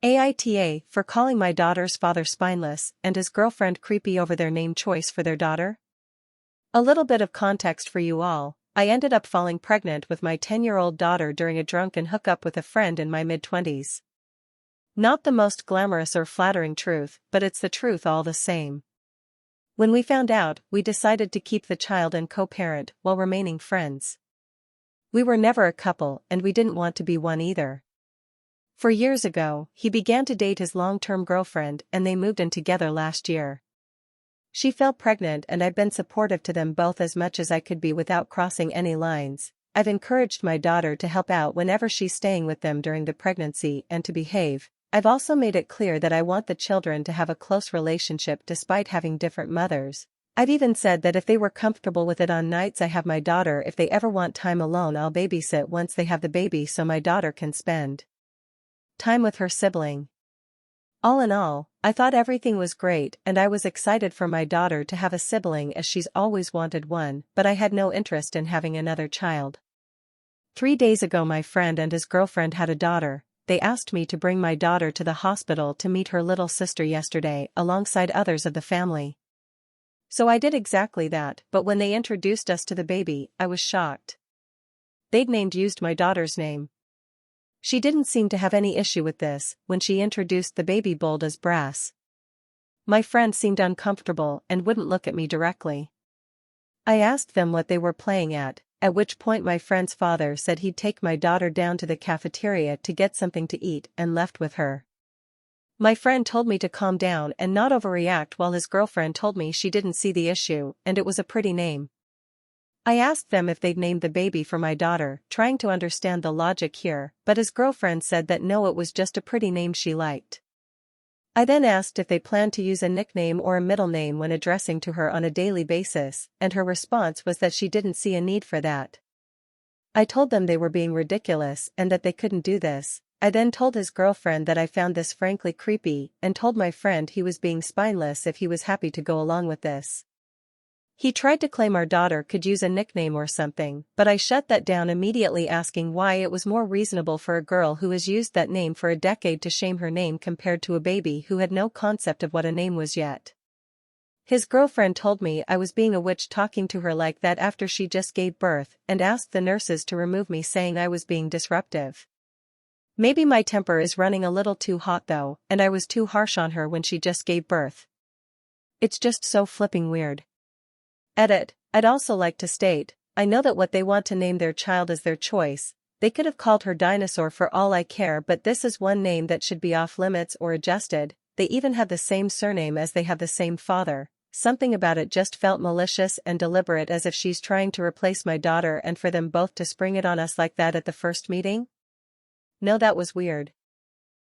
AITA for calling my daughter's father spineless and his girlfriend creepy over their name choice for their daughter? A little bit of context for you all. I ended up falling pregnant with my 10-year-old daughter during a drunken hookup with a friend in my mid-20s. Not the most glamorous or flattering truth, but it's the truth all the same. When we found out, we decided to keep the child and co-parent while remaining friends. We were never a couple and we didn't want to be one either. 4 years ago, he began to date his long-term girlfriend and they moved in together last year. She fell pregnant and I've been supportive to them both as much as I could be without crossing any lines. I've encouraged my daughter to help out whenever she's staying with them during the pregnancy and to behave. I've also made it clear that I want the children to have a close relationship despite having different mothers. I've even said that if they were comfortable with it on nights I have my daughter, if they ever want time alone I'll babysit once they have the baby so my daughter can spend time with her sibling. All in all, I thought everything was great and I was excited for my daughter to have a sibling as she's always wanted one, but I had no interest in having another child. 3 days ago my friend and his girlfriend had a daughter. They asked me to bring my daughter to the hospital to meet her little sister yesterday alongside others of the family. So I did exactly that, but when they introduced us to the baby, I was shocked. They'd used my daughter's name. She didn't seem to have any issue with this. When she introduced the baby bold as brass, my friend seemed uncomfortable and wouldn't look at me directly. I asked them what they were playing at which point my friend's father said he'd take my daughter down to the cafeteria to get something to eat and left with her. My friend told me to calm down and not overreact while his girlfriend told me she didn't see the issue and it was a pretty name. I asked them if they'd named the baby for my daughter, trying to understand the logic here, but his girlfriend said that no, it was just a pretty name she liked. I then asked if they planned to use a nickname or a middle name when addressing to her on a daily basis, and her response was that she didn't see a need for that. I told them they were being ridiculous and that they couldn't do this. I then told his girlfriend that I found this frankly creepy and told my friend he was being spineless if he was happy to go along with this. He tried to claim our daughter could use a nickname or something, but I shut that down immediately, asking why it was more reasonable for a girl who has used that name for a decade to shame her name compared to a baby who had no concept of what a name was yet. His girlfriend told me I was being a witch talking to her like that after she just gave birth and asked the nurses to remove me, saying I was being disruptive. Maybe my temper is running a little too hot though, and I was too harsh on her when she just gave birth. It's just so flipping weird. Edit. I'd also like to state, I know that what they want to name their child is their choice. They could have called her Dinosaur for all I care, but this is one name that should be off limits or adjusted. They even have the same surname as they have the same father. Something about it just felt malicious and deliberate, as if she's trying to replace my daughter, and for them both to spring it on us like that at the first meeting? No, that was weird.